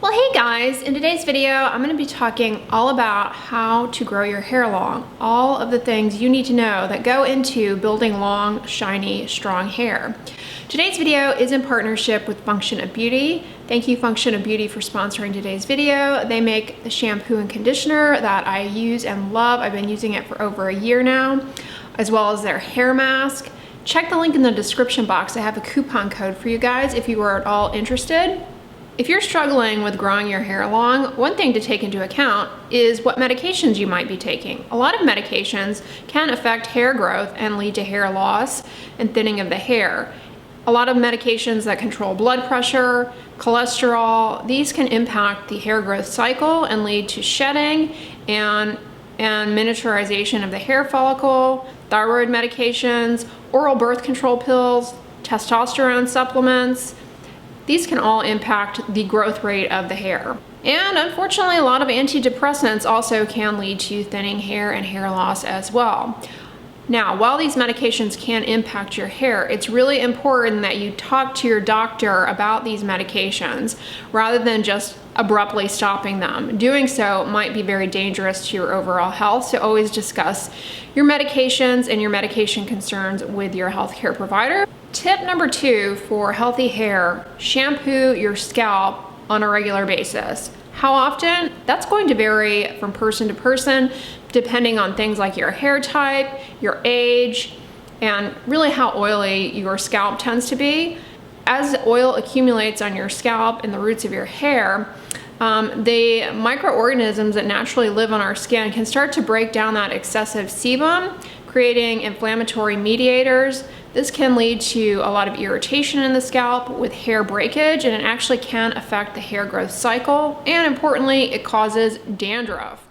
Well, hey guys, in today's video, I'm going to be talking all about how to grow your hair long. All of the things you need to know that go into building long, shiny, strong hair. Today's video is in partnership with Function of Beauty. Thank you, Function of Beauty, for sponsoring today's video. They make the shampoo and conditioner that I use and love. I've been using it for over a year now, as well as their hair mask. Check the link in the description box. I have a coupon code for you guys if you are at all interested. If you're struggling with growing your hair long, one thing to take into account is what medications you might be taking. A lot of medications can affect hair growth and lead to hair loss and thinning of the hair. A lot of medications that control blood pressure, cholesterol, these can impact the hair growth cycle and lead to shedding and miniaturization of the hair follicle. Thyroid medications, oral birth control pills, testosterone supplements, these can all impact the growth rate of the hair. And unfortunately, a lot of antidepressants also can lead to thinning hair and hair loss as well. Now, while these medications can impact your hair, it's really important that you talk to your doctor about these medications rather than just abruptly stopping them. Doing so might be very dangerous to your overall health, so always discuss your medications and your medication concerns with your healthcare provider. Tip number 2 for healthy hair: shampoo your scalp on a regular basis. How often? That's going to vary from person to person, depending on things like your hair type, your age, and really how oily your scalp tends to be. As oil accumulates on your scalp and the roots of your hair, the microorganisms that naturally live on our skin can start to break down that excessive sebum, creating inflammatory mediators. This can lead to a lot of irritation in the scalp with hair breakage, and it actually can affect the hair growth cycle. And importantly, it causes dandruff.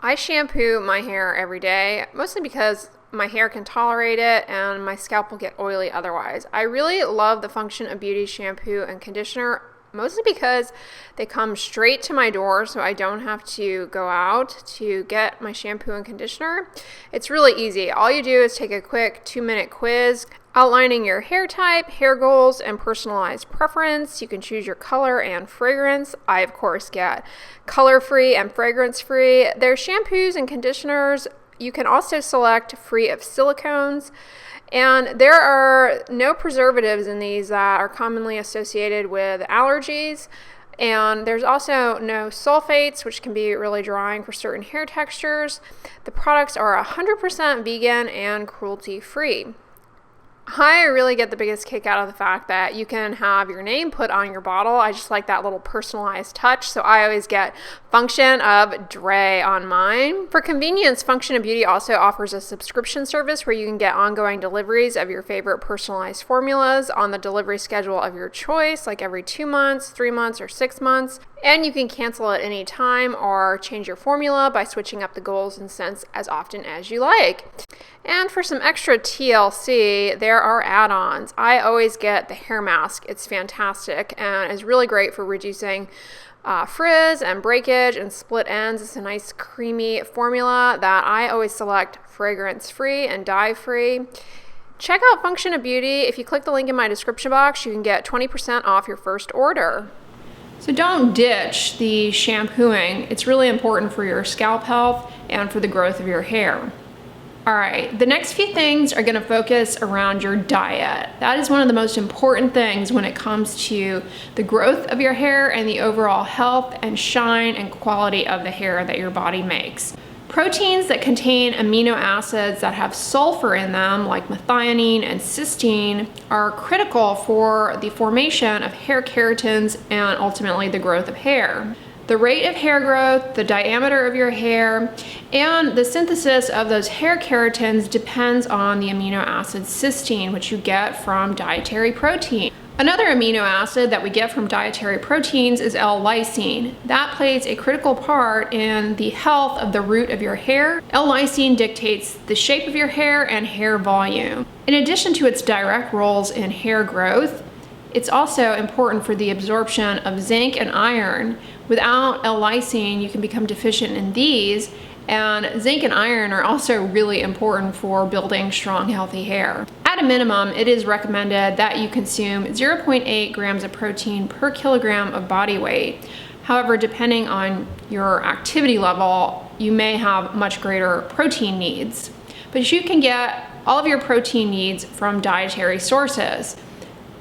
I shampoo my hair every day, mostly because my hair can tolerate it and my scalp will get oily otherwise. I really love the Function of Beauty shampoo and conditioner, mostly because they come straight to my door, so I don't have to go out to get my shampoo and conditioner. It's really easy. All you do is take a quick 2-minute quiz outlining your hair type, hair goals, and personalized preference. You can choose your color and fragrance. I, of course, get color-free and fragrance-free. Their shampoos and conditioners, you can also select free of silicones. And there are no preservatives in these that are commonly associated with allergies. And there's also no sulfates, which can be really drying for certain hair textures. The products are 100% vegan and cruelty-free. I really get the biggest kick out of the fact that you can have your name put on your bottle. I just like that little personalized touch, so I always get Function of Dre on mine. For convenience, Function of Beauty also offers a subscription service where you can get ongoing deliveries of your favorite personalized formulas on the delivery schedule of your choice, like every 2 months, 3 months, or 6 months. And you can cancel at any time or change your formula by switching up the goals and scents as often as you like. And for some extra TLC, there are add-ons. I always get the hair mask. It's fantastic and is really great for reducing frizz and breakage and split ends. It's a nice creamy formula that I always select fragrance-free and dye-free. Check out Function of Beauty. If you click the link in my description box, you can get 20% off your first order. So don't ditch the shampooing. It's really important for your scalp health and for the growth of your hair. All right, the next few things are gonna focus around your diet. That is one of the most important things when it comes to the growth of your hair and the overall health and shine and quality of the hair that your body makes. Proteins that contain amino acids that have sulfur in them, like methionine and cysteine, are critical for the formation of hair keratins and ultimately the growth of hair. The rate of hair growth, the diameter of your hair, and the synthesis of those hair keratins depends on the amino acid cysteine, which you get from dietary protein. Another amino acid that we get from dietary proteins is L-lysine. That plays a critical part in the health of the root of your hair. L-lysine dictates the shape of your hair and hair volume. In addition to its direct roles in hair growth, it's also important for the absorption of zinc and iron. Without L-lysine, you can become deficient in these, and zinc and iron are also really important for building strong, healthy hair. At a minimum, it is recommended that you consume 0.8 grams of protein per kilogram of body weight. However, depending on your activity level, you may have much greater protein needs. But you can get all of your protein needs from dietary sources.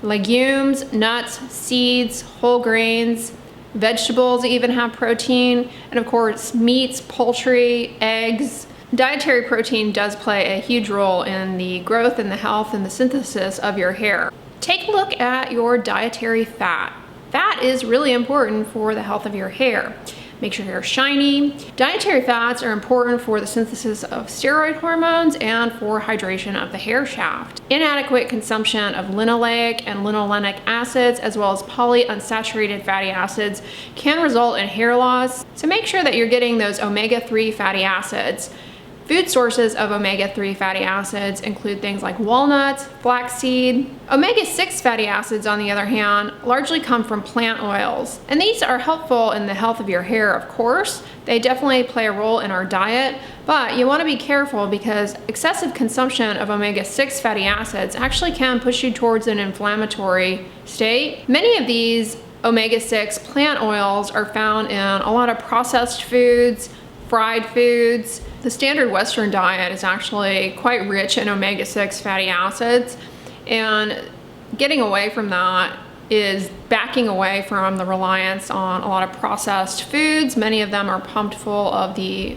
Legumes, nuts, seeds, whole grains, vegetables even have protein, and of course meats, poultry, eggs. Dietary protein does play a huge role in the growth and the health and the synthesis of your hair. Take a look at your dietary fat. Fat is really important for the health of your hair. Makes your hair shiny. Dietary fats are important for the synthesis of steroid hormones and for hydration of the hair shaft. Inadequate consumption of linoleic and linolenic acids, as well as polyunsaturated fatty acids, can result in hair loss. So make sure that you're getting those omega-3 fatty acids. Food sources of omega-3 fatty acids include things like walnuts, flaxseed. Omega-6 fatty acids, on the other hand, largely come from plant oils. And these are helpful in the health of your hair, of course. They definitely play a role in our diet, but you want to be careful because excessive consumption of omega-6 fatty acids actually can push you towards an inflammatory state. Many of these omega-6 plant oils are found in a lot of processed foods, fried foods. The standard Western diet is actually quite rich in omega-6 fatty acids, and getting away from that is backing away from the reliance on a lot of processed foods. Many of them are pumped full of the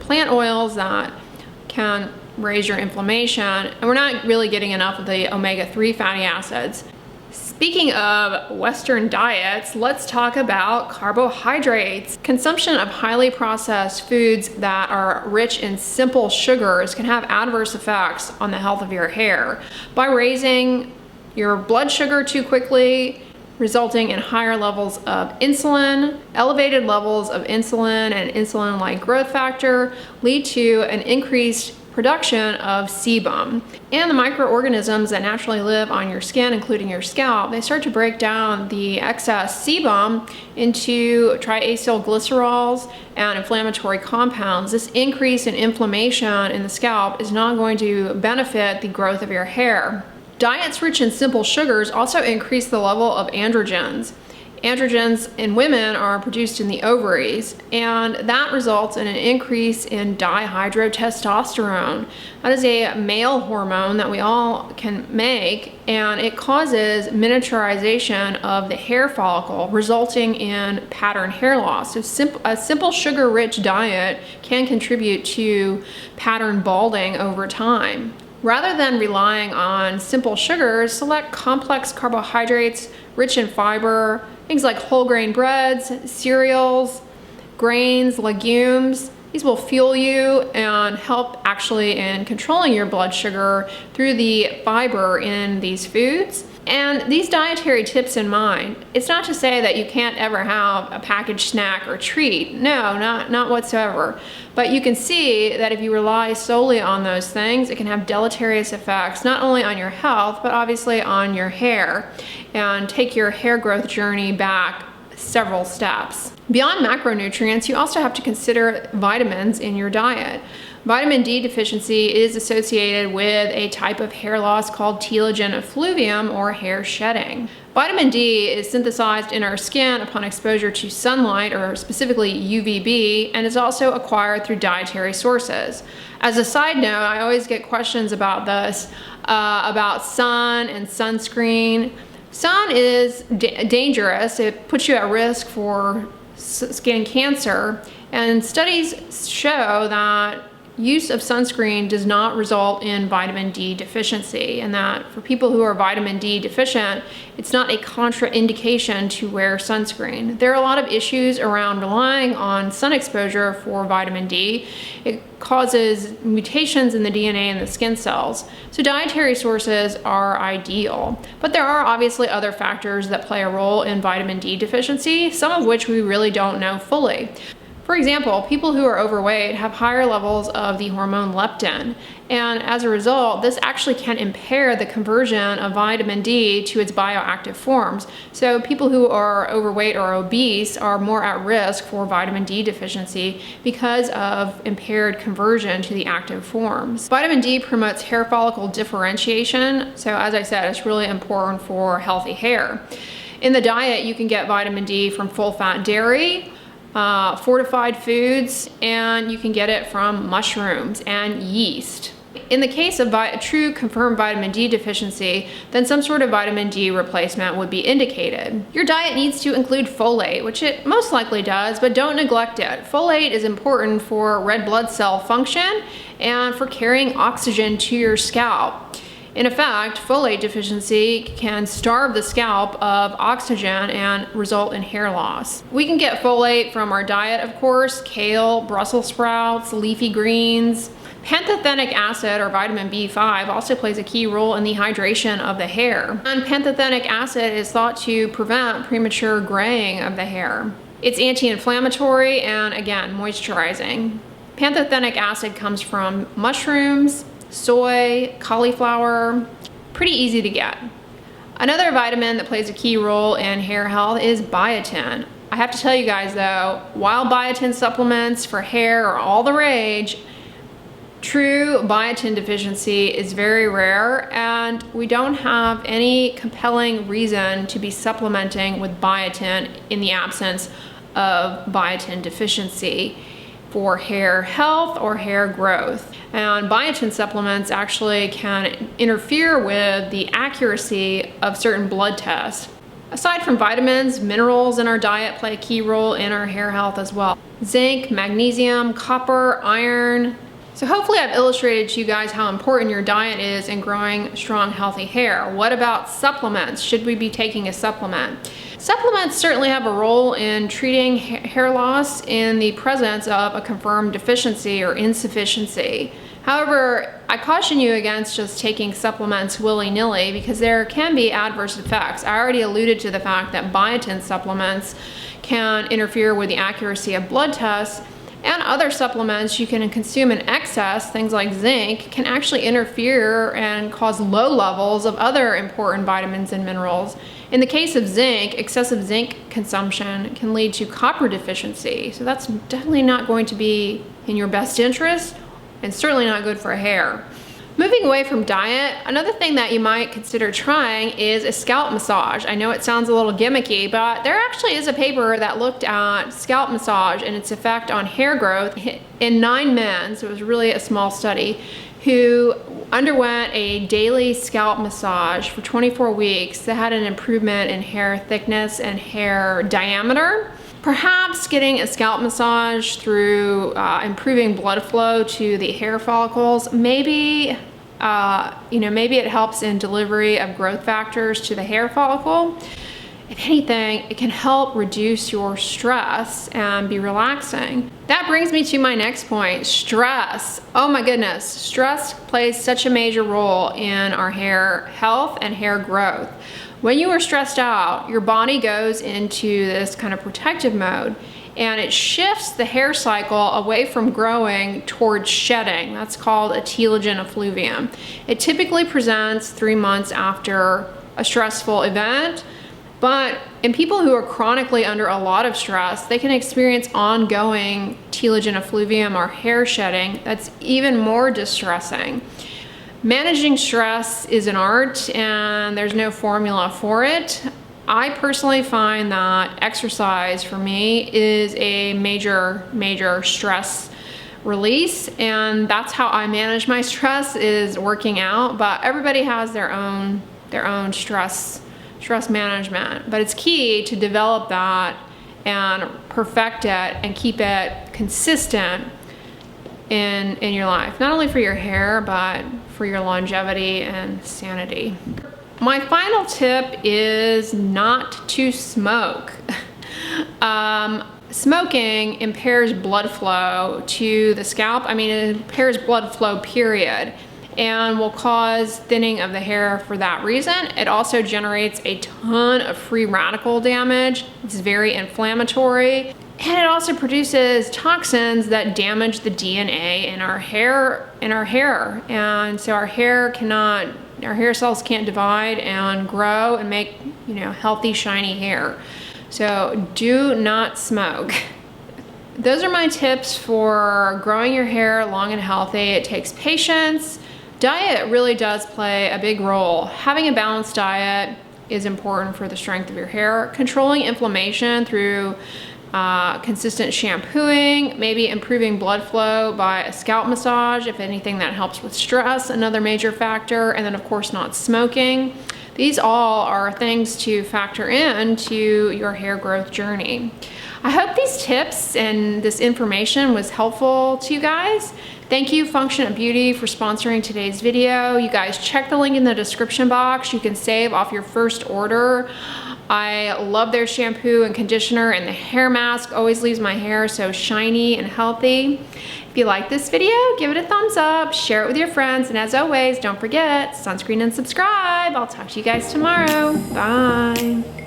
plant oils that can raise your inflammation, and we're not really getting enough of the omega-3 fatty acids. Speaking of Western diets, let's talk about carbohydrates. Consumption of highly processed foods that are rich in simple sugars can have adverse effects on the health of your hair by raising your blood sugar too quickly, resulting in higher levels of insulin. Elevated levels of insulin and insulin-like growth factor lead to an increased production of sebum. And the microorganisms that naturally live on your skin, including your scalp, they start to break down the excess sebum into triacylglycerols and inflammatory compounds. This increase in inflammation in the scalp is not going to benefit the growth of your hair. Diets rich in simple sugars also increase the level of androgens. Androgens in women are produced in the ovaries, and that results in an increase in dihydrotestosterone. That is a male hormone that we all can make, and it causes miniaturization of the hair follicle, resulting in pattern hair loss. So a simple sugar-rich diet can contribute to pattern balding over time. Rather than relying on simple sugars, select complex carbohydrates rich in fiber, things like whole grain breads, cereals, grains, legumes. These will fuel you and help actually in controlling your blood sugar through the fiber in these foods. And these dietary tips in mind, it's not to say that you can't ever have a packaged snack or treat. No, not whatsoever. But you can see that if you rely solely on those things, it can have deleterious effects, not only on your health, but obviously on your hair, and take your hair growth journey back several steps. Beyond macronutrients, you also have to consider vitamins in your diet. Vitamin D deficiency is associated with a type of hair loss called telogen effluvium, or hair shedding. Vitamin D is synthesized in our skin upon exposure to sunlight, or specifically UVB, and is also acquired through dietary sources. As a side note, I always get questions about this, about sun and sunscreen. Sun is dangerous. It puts you at risk for skin cancer, and studies show that use of sunscreen does not result in vitamin D deficiency, and that for people who are vitamin D deficient, it's not a contraindication to wear sunscreen. There are a lot of issues around relying on sun exposure for vitamin D. It causes mutations in the DNA in the skin cells. So dietary sources are ideal, but there are obviously other factors that play a role in vitamin D deficiency, some of which we really don't know fully. For example, people who are overweight have higher levels of the hormone leptin, and as a result, this actually can impair the conversion of vitamin D to its bioactive forms. So people who are overweight or obese are more at risk for vitamin D deficiency because of impaired conversion to the active forms. Vitamin D promotes hair follicle differentiation, so as I said, it's really important for healthy hair. In the diet, you can get vitamin D from full-fat dairy, fortified foods, and you can get it from mushrooms and yeast. In the case of true confirmed vitamin D deficiency, then some sort of vitamin D replacement would be indicated. Your diet needs to include folate, which it most likely does, but don't neglect it. Folate is important for red blood cell function and for carrying oxygen to your scalp. In effect, folate deficiency can starve the scalp of oxygen and result in hair loss. We can get folate from our diet, of course: kale, Brussels sprouts, leafy greens. Pantothenic acid, or vitamin B5, also plays a key role in the hydration of the hair. And pantothenic acid is thought to prevent premature graying of the hair. It's anti-inflammatory and, again, moisturizing. Pantothenic acid comes from mushrooms, soy, cauliflower. Pretty easy to get. Another vitamin that plays a key role in hair health is biotin. I have to tell you guys though, while biotin supplements for hair are all the rage, true biotin deficiency is very rare, and we don't have any compelling reason to be supplementing with biotin in the absence of biotin deficiency for hair health or hair growth. And biotin supplements actually can interfere with the accuracy of certain blood tests. Aside from vitamins, minerals in our diet play a key role in our hair health as well. Zinc, magnesium, copper, iron. So hopefully I've illustrated to you guys how important your diet is in growing strong, healthy hair. What about supplements? Should we be taking a supplement? Supplements certainly have a role in treating hair loss in the presence of a confirmed deficiency or insufficiency. However, I caution you against just taking supplements willy-nilly because there can be adverse effects. I already alluded to the fact that biotin supplements can interfere with the accuracy of blood tests, and other supplements you can consume in excess, things like zinc, can actually interfere and cause low levels of other important vitamins and minerals. In the case of zinc, excessive zinc consumption can lead to copper deficiency. So that's definitely not going to be in your best interest and certainly not good for hair. Moving away from diet, another thing that you might consider trying is a scalp massage. I know it sounds a little gimmicky, but there actually is a paper that looked at scalp massage and its effect on hair growth in 9 men, so it was really a small study, who underwent a daily scalp massage for 24 weeks that had an improvement in hair thickness and hair diameter. Perhaps getting a scalp massage through improving blood flow to the hair follicles, maybe it helps in delivery of growth factors to the hair follicle. If anything, it can help reduce your stress and be relaxing. That brings me to my next point, stress. Oh my goodness, stress plays such a major role in our hair health and hair growth. When you are stressed out, your body goes into this kind of protective mode and it shifts the hair cycle away from growing towards shedding. That's called a telogen effluvium. It typically presents 3 months after a stressful event, but in people who are chronically under a lot of stress, they can experience ongoing telogen effluvium or hair shedding that's even more distressing. Managing stress is an art and there's no formula for it. I personally find that exercise for me is a major stress release, and that's how I manage my stress, is working out. But everybody has their own stress management. But it's key to develop that and perfect it and keep it consistent in your life, not only for your hair, but for your longevity and sanity. My final tip is not to smoke. Smoking impairs blood flow to the scalp. I mean, it impairs blood flow, period, and will cause thinning of the hair for that reason. It also generates a ton of free radical damage. It's very inflammatory. And it also produces toxins that damage the DNA in our hair. And so our hair cells can't divide and grow and make, healthy, shiny hair. So do not smoke. Those are my tips for growing your hair long and healthy. It takes patience. Diet really does play a big role. Having a balanced diet, is important for the strength of your hair. Controlling inflammation through consistent shampooing, maybe improving blood flow by a scalp massage, if anything that helps with stress, another major factor, and then of course not smoking. These all are things to factor into your hair growth journey. I hope these tips and this information was helpful to you guys. Thank you, Function of Beauty, for sponsoring today's video. You guys check the link in the description box. You can save off your first order. I love their shampoo and conditioner, and the hair mask always leaves my hair so shiny and healthy. If you like this video, give it a thumbs up, share it with your friends, and as always, don't forget, sunscreen and subscribe. I'll talk to you guys tomorrow. Bye.